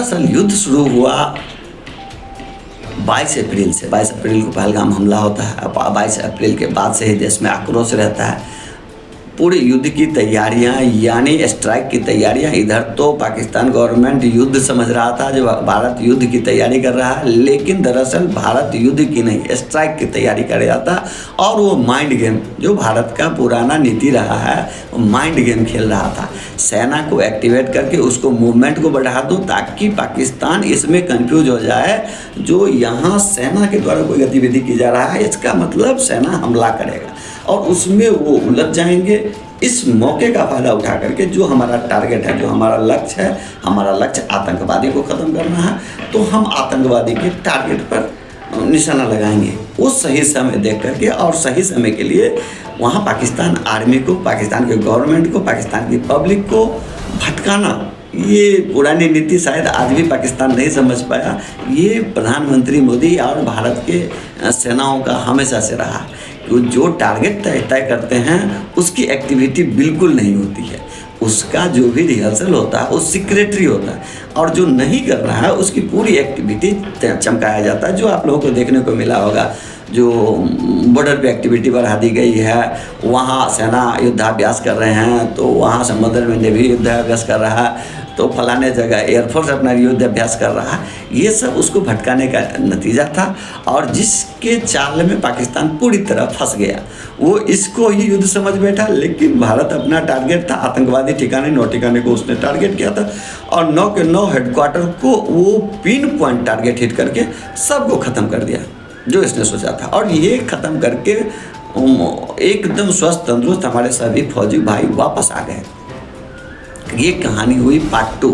दरअसल युद्ध शुरू हुआ 22 अप्रैल से। 22 अप्रैल को पहलगाम हमला होता है। 22 अप्रैल के बाद से ही देश में आक्रोश रहता है। पूरे युद्ध की तैयारियां यानी स्ट्राइक की तैयारियां, इधर तो पाकिस्तान गवर्नमेंट युद्ध समझ रहा था, जो भारत युद्ध की तैयारी कर रहा है, लेकिन दरअसल भारत युद्ध की नहीं स्ट्राइक की तैयारी कर रहा था। और वो माइंड गेम जो भारत का पुराना नीति रहा है, वो माइंड गेम खेल रहा था। सेना को एक्टिवेट करके उसको मूवमेंट को बढ़ा दो ताकि पाकिस्तान इसमें कंफ्यूज हो जाए, जो यहाँ सेना के द्वारा कोई गतिविधि की जा रहा है इसका मतलब सेना हमला करेगा और उसमें वो उलझ जाएंगे। इस मौके का फायदा उठा करके जो हमारा टारगेट है, जो हमारा लक्ष्य है, हमारा लक्ष्य आतंकवादी को ख़त्म करना है, तो हम आतंकवादी के टारगेट पर निशाना लगाएंगे। वो सही समय देख करके और सही समय के लिए वहाँ पाकिस्तान आर्मी को, पाकिस्तान के गवर्नमेंट को, पाकिस्तान की पब्लिक को भटकाना, ये पुरानी नीति शायद आज भी पाकिस्तान नहीं समझ पाया। ये प्रधानमंत्री मोदी और भारत के सेनाओं का हमेशा से रहा कि जो टारगेट तय करते हैं उसकी एक्टिविटी बिल्कुल नहीं होती है। उसका जो भी रिहर्सल होता है वो सीक्रेटरी होता है और जो नहीं कर रहा है उसकी पूरी एक्टिविटी चमकाया जाता है। जो आप लोगों को देखने को मिला होगा, जो बॉर्डर पे एक्टिविटी बढ़ा दी गई है, वहाँ सेना युद्धाभ्यास कर रहे हैं तो वहाँ समुद्र में नेवी युद्धाभ्यास कर रहा है, तो फलाने जगह एयरफोर्स अपना युद्धाभ्यास कर रहा है। ये सब उसको भटकाने का नतीजा था और जिसके चाल में पाकिस्तान पूरी तरह फंस गया, वो इसको ही युद्ध समझ बैठा। लेकिन भारत अपना टारगेट था आतंकवादी ठिकाने, 9 ठिकाने को उसने टारगेट किया था और 9 के 9 हेडक्वार्टर को वो पिन पॉइंट टारगेट हिट करके सबको ख़त्म कर दिया जो इसने सोचा था। और ये ख़त्म करके एकदम स्वस्थ तंदुरुस्त हमारे सभी फौजी भाई वापस आ गए। ये कहानी हुई पार्ट 2।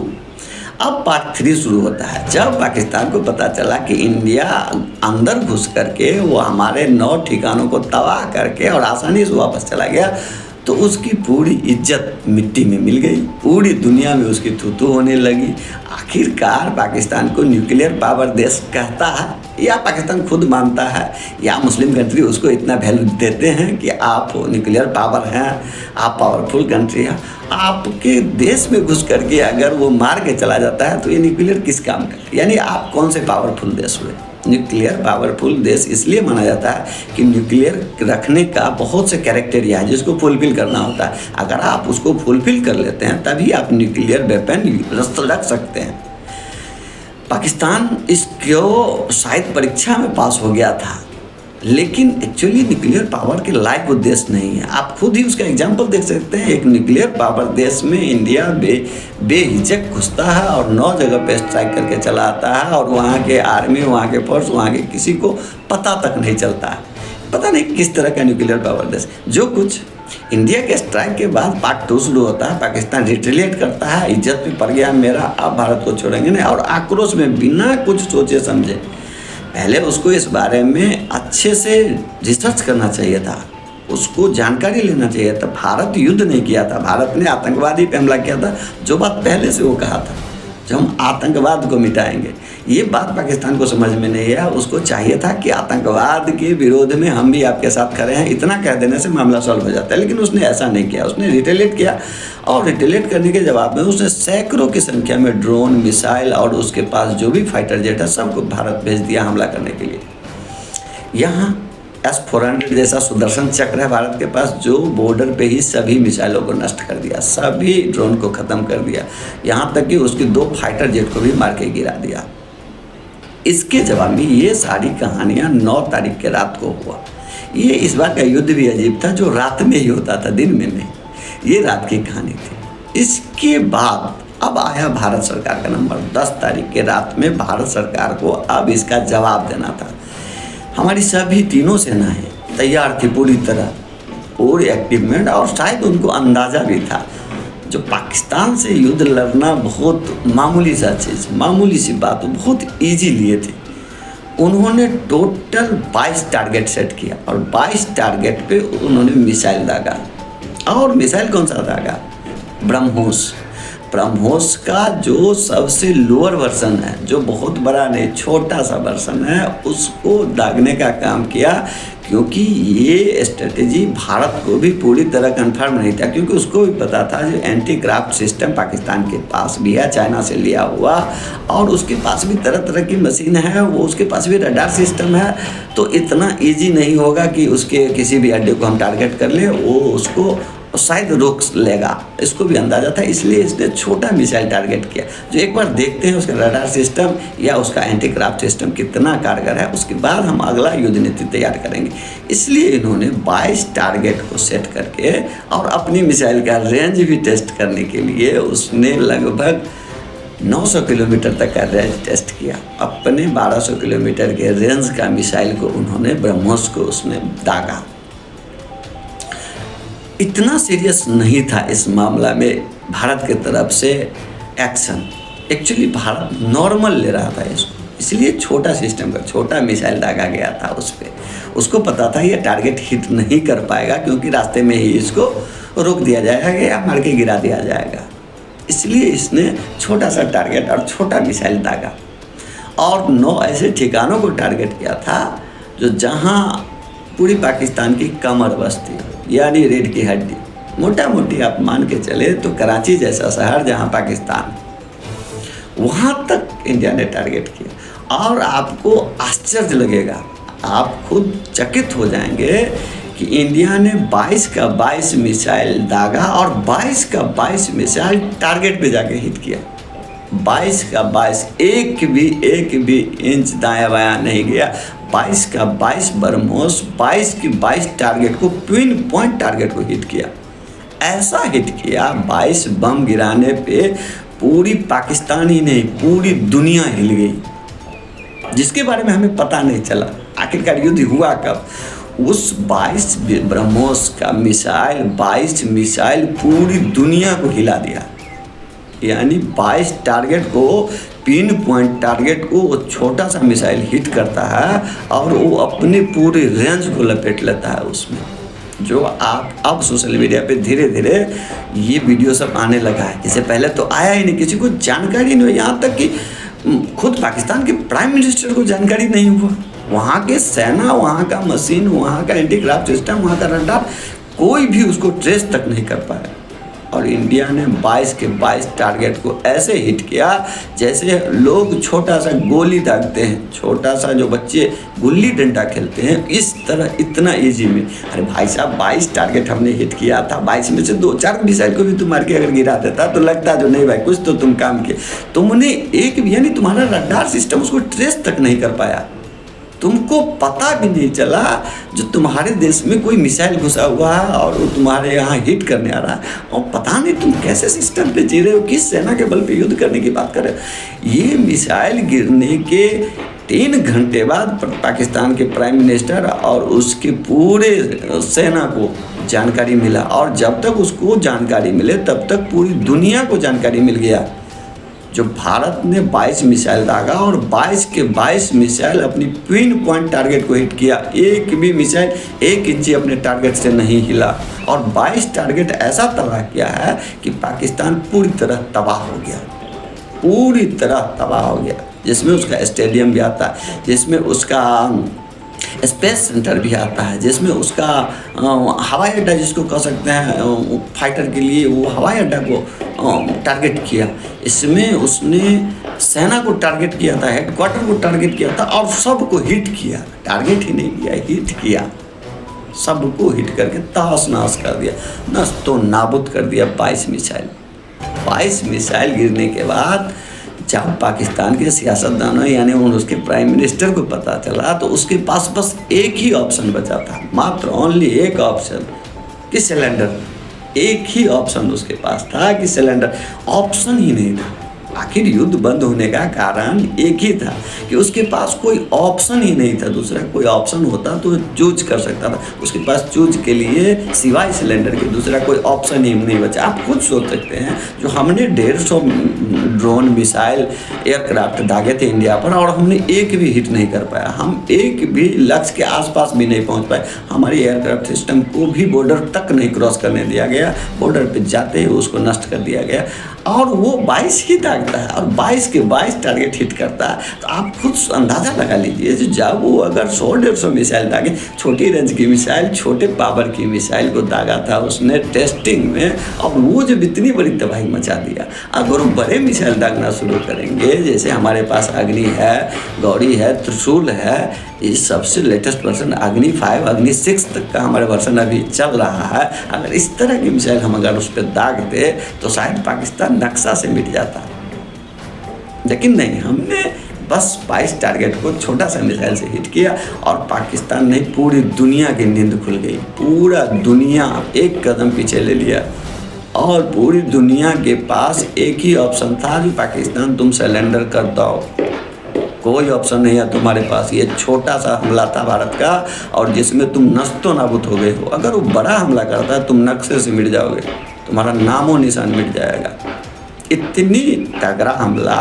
अब पार्ट 3 शुरू होता है। जब पाकिस्तान को पता चला कि इंडिया अंदर घुस करके वो हमारे 9 ठिकानों को तबाह करके और आसानी से वापस चला गया, तो उसकी पूरी इज्जत मिट्टी में मिल गई। पूरी दुनिया में उसकी थू-थू होने लगी। आखिरकार पाकिस्तान को न्यूक्लियर पावर देश कहता है या पाकिस्तान खुद मानता है या मुस्लिम कंट्री उसको इतना वैल्यू देते हैं कि आप न्यूक्लियर पावर हैं, आप पावरफुल कंट्री हैं। आपके देश में घुस करके अगर वो मार के चला जाता है तो ये न्यूक्लियर किस काम का? यानी आप कौन से पावरफुल देश हुए? न्यूक्लियर पावरफुल देश इसलिए माना जाता है कि न्यूक्लियर रखने का बहुत से कैरेक्टेरिया है जिसको फुलफिल करना होता है। अगर आप उसको फुलफिल कर लेते हैं तभी आप न्यूक्लियर वेपन रख सकते हैं। पाकिस्तान इसको शायद परीक्षा में पास हो गया था, लेकिन एक्चुअली न्यूक्लियर पावर के लायक वो देश नहीं है। आप खुद ही उसका एग्जाम्पल देख सकते हैं। एक न्यूक्लियर पावर देश में इंडिया बेहिचक घुसता है और 9 जगह पे स्ट्राइक करके चला आता है और वहाँ के आर्मी, वहाँ के फोर्स, वहाँ के किसी को पता तक नहीं चलता है। पता नहीं किस तरह का न्यूक्लियर पावर देश। जो कुछ इंडिया के स्ट्राइक के बाद पार्ट 2 शुरू होता है। पाकिस्तान रिटेलिएट करता है, इज्जत पे पड़ गया मेरा, आप भारत को छोड़ेंगे नहीं, और आक्रोश में बिना कुछ सोचे समझे पहले उसको इस बारे में अच्छे से रिसर्च करना चाहिए था, उसको जानकारी लेना चाहिए था। भारत युद्ध नहीं किया था, भारत ने आतंकवादी पे हमला किया था। जो बात पहले से वो कहा था, जो हम आतंकवाद को मिटाएंगे, ये बात पाकिस्तान को समझ में नहीं आया। उसको चाहिए था कि आतंकवाद के विरोध में हम भी आपके साथ खड़े हैं, इतना कह देने से मामला सॉल्व हो जाता है। लेकिन उसने ऐसा नहीं किया, उसने रिटेलिएट किया और रिटेलिएट करने के जवाब में उसने सैकड़ों की संख्या में ड्रोन, मिसाइल और उसके पास जो भी फाइटर जेट है सबको भारत भेज दिया हमला करने के लिए। यहाँ S-400 जैसा सुदर्शन चक्र है भारत के पास, जो बॉर्डर पे ही सभी मिसाइलों को नष्ट कर दिया, सभी ड्रोन को ख़त्म कर दिया, यहाँ तक कि उसकी 2 फाइटर जेट को भी मार के गिरा दिया। इसके जवाब में ये सारी कहानियाँ 9 तारीख के रात को हुआ। ये इस बार का युद्ध भी अजीब था, जो रात में ही होता था, दिन में नहीं। ये रात की कहानी थी। इसके बाद अब आया भारत सरकार का नंबर। 10 तारीख के रात में भारत सरकार को अब इसका जवाब देना था। हमारी सभी तीनों सेनाएं तैयार थी पूरी तरह, पूरी एक्टिवमेंट, और शायद उनको अंदाज़ा भी था जो पाकिस्तान से युद्ध लड़ना बहुत मामूली सा चीज़, मामूली सी बात, बहुत इजी लिए थे। उन्होंने टोटल 22 टारगेट सेट किया और 22 टारगेट पे उन्होंने मिसाइल दागा। और मिसाइल कौन सा दागा? ब्रह्मोस। ब्रह्मोस का जो सबसे लोअर वर्जन है, जो बहुत बड़ा नहीं, छोटा सा वर्जन है, उसको दागने का काम किया क्योंकि ये स्ट्रेटेजी भारत को भी पूरी तरह कन्फर्म नहीं था, क्योंकि उसको भी पता था जो एंटी क्राफ्ट सिस्टम पाकिस्तान के पास भी है, चाइना से लिया हुआ, और उसके पास भी तरह तरह की मशीन है, वो उसके पास भी रडार सिस्टम है, तो इतना इजी नहीं होगा कि उसके किसी भी अड्डे को हम टारगेट कर ले, वो उसको शायद रोक लेगा, इसको भी अंदाजा था। इसलिए इसने छोटा मिसाइल टारगेट किया, जो एक बार देखते हैं उसका रडार सिस्टम या उसका एंटी क्राफ्ट सिस्टम कितना कारगर है, उसके बाद हम अगला युद्ध नीति तैयार करेंगे। इसलिए इन्होंने 22 टारगेट को सेट करके और अपनी मिसाइल का रेंज भी टेस्ट करने के लिए उसने लगभग 900 किलोमीटर तक का रेंज टेस्ट किया। अपने 1200 किलोमीटर के रेंज का मिसाइल को उन्होंने ब्रह्मोस को उसने दागा। इतना सीरियस नहीं था इस मामला में भारत के तरफ से एक्शन। एक्चुअली भारत नॉर्मल ले रहा था इसको, इसलिए छोटा सिस्टम का छोटा मिसाइल दागा गया था उस पर। उसको पता था ये टारगेट हिट नहीं कर पाएगा, क्योंकि रास्ते में ही इसको रोक दिया जाएगा या मार के गिरा दिया जाएगा। इसलिए इसने छोटा सा टारगेट और छोटा मिसाइल दागा और 9 ऐसे ठिकानों को टारगेट किया था जो जहाँ पूरी पाकिस्तान की कमर बस्ती, यानी रीढ़ की हड्डी, मोटा मोटी आप मान के चले तो कराची जैसा शहर जहाँ पाकिस्तान, वहाँ तक इंडिया ने टारगेट किया। और आपको आश्चर्य लगेगा, आप खुद चकित हो जाएंगे कि इंडिया ने 22 का 22 मिसाइल दागा और 22 का 22 मिसाइल टारगेट पे जाके हिट किया। 22 का 22, एक भी इंच दायां बायां नहीं गया। 22 का 22 ब्रह्मोस 22 की 22 टारगेट को, पिन पॉइंट टारगेट को हिट किया। ऐसा हिट किया 22 बम गिराने पे पूरी पाकिस्तान ही नहीं पूरी दुनिया हिल गई, जिसके बारे में हमें पता नहीं चला आखिरकार युद्ध हुआ कब। उस 22 ब्रह्मोस का मिसाइल, 22 मिसाइल पूरी दुनिया को हिला दिया। यानी 22 टारगेट को, पिन पॉइंट टारगेट को वो छोटा सा मिसाइल हिट करता है और वो अपने पूरे रेंज को लपेट लेता है उसमें। जो आप अब सोशल मीडिया पे धीरे धीरे ये वीडियो सब आने लगा है, इससे पहले तो आया ही नहीं, किसी को जानकारी नहीं हुई। यहाँ तक कि खुद पाकिस्तान के प्राइम मिनिस्टर को जानकारी नहीं हुआ। वहाँ के सेना, वहाँ का मशीन, वहाँ का एंटी क्राफ्ट सिस्टम, वहाँ का रडार, कोई भी उसको ट्रेस तक नहीं कर पाया। और इंडिया ने 22 के 22 टारगेट को ऐसे हिट किया जैसे लोग छोटा सा गोली दागते हैं, छोटा सा जो बच्चे गुल्ली डंडा खेलते हैं, इस तरह इतना इजी में। अरे भाई साहब 22 टारगेट हमने हिट किया था, 22 में से 2-4 मिसाइल को भी तुम मार के अगर गिरा देता तो लगता जो नहीं भाई कुछ तो तुम काम किए। तुमने एक भी, यानी तुम्हारा रडार सिस्टम उसको ट्रेस तक नहीं कर पाया, तुमको पता भी नहीं चला जो तुम्हारे देश में कोई मिसाइल घुसा हुआ है और वो तुम्हारे यहाँ हिट करने आ रहा है, और पता नहीं तुम कैसे सिस्टम पे जी रहे हो, किस सेना के बल पे युद्ध करने की बात कर रहे हो। ये मिसाइल गिरने के 3 घंटे बाद पाकिस्तान के प्राइम मिनिस्टर और उसके पूरे सेना को जानकारी मिला, और जब तक उसको जानकारी मिले तब तक पूरी दुनिया को जानकारी मिल गया। जो भारत ने 22 मिसाइल दागा और 22 के 22 मिसाइल अपनी पिन पॉइंट टारगेट को हिट किया। एक भी मिसाइल 1 इंच अपने टारगेट से नहीं हिला, और 22 टारगेट ऐसा तबाह किया है कि पाकिस्तान पूरी तरह तबाह हो गया, पूरी तरह तबाह हो गया। जिसमें उसका स्टेडियम भी आता है, जिसमें उसका स्पेस सेंटर भी आता है, जिसमें उसका हवाई अड्डा जिसको कह सकते हैं फाइटर के लिए, वो हवाई अड्डा को टारगेट किया। इसमें उसने सेना को टारगेट किया था, हेडक्वार्टर को टारगेट किया था, और सबको हिट किया। टारगेट ही नहीं किया, हिट किया, सबको हिट करके तहस नहस कर दिया, नस तो नाबुद कर दिया। 22 मिसाइल गिरने के बाद जब पाकिस्तान के सियासतदानों यानी उसके प्राइम मिनिस्टर को पता चला तो उसके पास बस एक ही ऑप्शन बचा था, मात्र ओनली एक ऑप्शन, कि सिलेंडर। एक ही ऑप्शन उसके पास था कि सिलेंडर, ऑप्शन ही नहीं था। आखिर युद्ध बंद होने का कारण एक ही था कि उसके पास कोई ऑप्शन ही नहीं था। दूसरा कोई ऑप्शन होता तो चूज कर सकता था, उसके पास चूज के लिए सिवाय सिलेंडर के दूसरा कोई ऑप्शन ही नहीं बचा। आप खुद सोच सकते हैं, जो हमने 150 ड्रोन, मिसाइल, एयरक्राफ्ट दागे थे इंडिया पर, और हमने एक भी हिट नहीं कर पाया, हम एक भी लक्ष्य के आसपास भी नहीं पहुंच पाए। हमारी एयरक्राफ्ट सिस्टम को भी बॉर्डर तक नहीं क्रॉस करने दिया गया, बॉर्डर पे जाते ही उसको नष्ट कर दिया गया। और वो 22 ही दागता है और 22 के 22 टारगेट हिट करता है। तो आप खुद अंदाज़ा लगा लीजिए, जो जब वो अगर 100-150 मिसाइल दागे, छोटी रेंज की मिसाइल, छोटे पावर की मिसाइल को दागा था उसने टेस्टिंग में, और वो जब इतनी बड़ी तबाही मचा दिया। अगर वो बड़े मिसाइल दागना शुरू करेंगे, जैसे हमारे पास अग्नि है, गौरी है, त्रिशूल है, इस सबसे लेटेस्ट वर्जन अग्नि 5, अग्नि 6 तक का हमारे वर्जन अभी चल रहा है। अगर इस तरह की मिसाइल हम अगर उस पर दागते तो शायद पाकिस्तान नक्शा से मिट जाता, लेकिन नहीं, हमने बस 22 टारगेट को छोटा सा मिसाइल से हिट किया और पाकिस्तान ने पूरी दुनिया की नींद खुल गई। पूरा दुनिया एक कदम पीछे ले लिया और पूरी दुनिया के पास एक ही ऑप्शन था, जो पाकिस्तान तुम सरेंडर कर दो। कोई ऑप्शन नहीं है तुम्हारे पास। ये छोटा सा हमला था भारत का, और जिसमें तुम नस्तो नाबूद हो गए हो। अगर वो बड़ा हमला करता है, तुम नक्शे से मिट जाओगे, तुम्हारा नामो निशान मिट जाएगा। इतनी तगड़ा हमला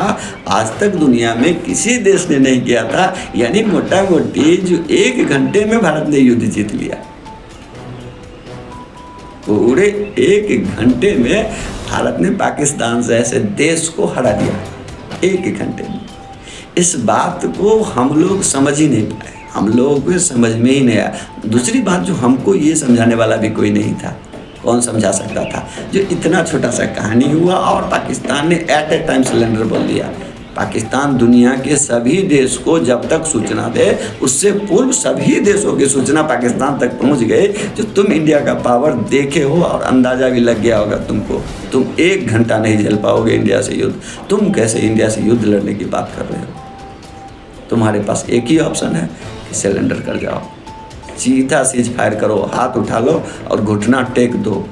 आज तक दुनिया में किसी देश ने नहीं किया था। यानी मोटा मोटी जो 1 घंटे में भारत ने युद्ध जीत लिया, पूरे 1 घंटे में भारत ने पाकिस्तान जैसे देश को हरा दिया, 1 घंटे में। इस बात को हम लोग समझ ही नहीं पाए, हम लोगों को समझ में ही नहीं आया। दूसरी बात, जो हमको ये समझाने वाला भी कोई नहीं था। कौन समझा सकता था? जो इतना छोटा सा कहानी हुआ और पाकिस्तान ने एट ए टाइम सिलेंडर बोल दिया। पाकिस्तान दुनिया के सभी देश को जब तक सूचना दे, उससे पूर्व सभी देशों की सूचना पाकिस्तान तक पहुंच गई। जो तुम इंडिया का पावर देखे हो और अंदाज़ा भी लग गया होगा तुमको, तुम 1 घंटा नहीं झेल पाओगे इंडिया से युद्ध। तुम कैसे इंडिया से युद्ध लड़ने की बात कर रहे हो? तुम्हारे पास एक ही ऑप्शन है कि सिलेंडर कर जाओ, सीधा सीज फायर करो, हाथ उठा लो और घुटना टेक दो।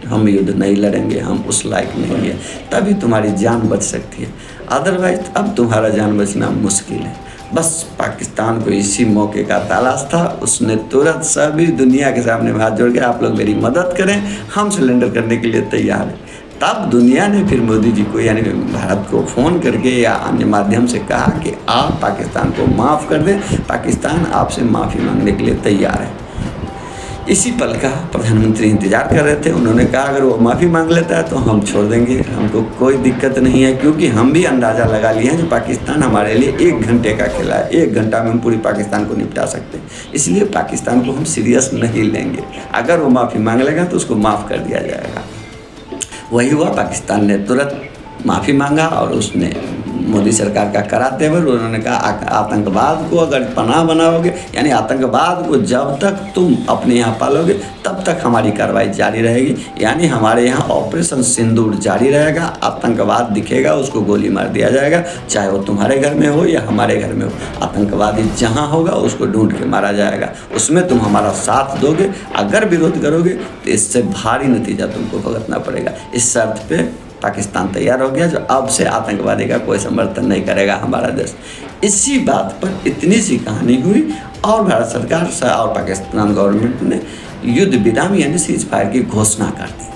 हम युद्ध नहीं लड़ेंगे, हम उस लायक नहीं है, तभी तुम्हारी जान बच सकती है। अदरवाइज अब तुम्हारा जान बचना मुश्किल है। बस पाकिस्तान को इसी मौके का तलाश था। उसने तुरंत सभी दुनिया के सामने हाथ जोड़ के, आप लोग मेरी मदद करें, हम सिलेंडर करने के लिए तैयार हैं। तब दुनिया ने फिर मोदी जी को, यानी भारत को फ़ोन करके या अन्य माध्यम से कहा कि आप पाकिस्तान को माफ़ कर दें, पाकिस्तान आपसे माफ़ी मांगने के लिए तैयार है। इसी पल का प्रधानमंत्री इंतज़ार कर रहे थे। उन्होंने कहा अगर वो माफ़ी मांग लेता है तो हम छोड़ देंगे, हमको कोई दिक्कत नहीं है, क्योंकि हम भी अंदाज़ा लगा लिए हैं जो पाकिस्तान हमारे लिए 1 घंटे का खेला है। 1 घंटा में हम पूरी पाकिस्तान को निपटा सकते हैं, इसलिए पाकिस्तान को हम सीरियस नहीं लेंगे। अगर वो माफ़ी मांग लेगा तो उसको माफ़ कर दिया जाएगा। वही हुआ, पाकिस्तान ने तुरंत माफ़ी मांगा और उसने मोदी सरकार का कराते हुए उन्होंने कहा आतंकवाद को अगर पनाह बनाओगे, यानी आतंकवाद को जब तक तुम अपने यहाँ पालोगे तब तक हमारी कार्रवाई जारी रहेगी। यानी हमारे यहाँ ऑपरेशन सिंदूर जारी रहेगा। आतंकवाद दिखेगा उसको गोली मार दिया जाएगा, चाहे वो तुम्हारे घर में हो या हमारे घर में हो। आतंकवादी जहाँ होगा उसको ढूंढ के मारा जाएगा, उसमें तुम हमारा साथ दोगे। अगर विरोध करोगे तो इससे भारी नतीजा तुमको भुगतना पड़ेगा। इस शर्त पे पाकिस्तान तैयार हो गया, जो अब से आतंकवादी का कोई समर्थन नहीं करेगा हमारा देश। इसी बात पर इतनी सी कहानी हुई और भारत सरकार और पाकिस्तान गवर्नमेंट ने युद्ध विराम यानी सीज फायर की घोषणा कर दी।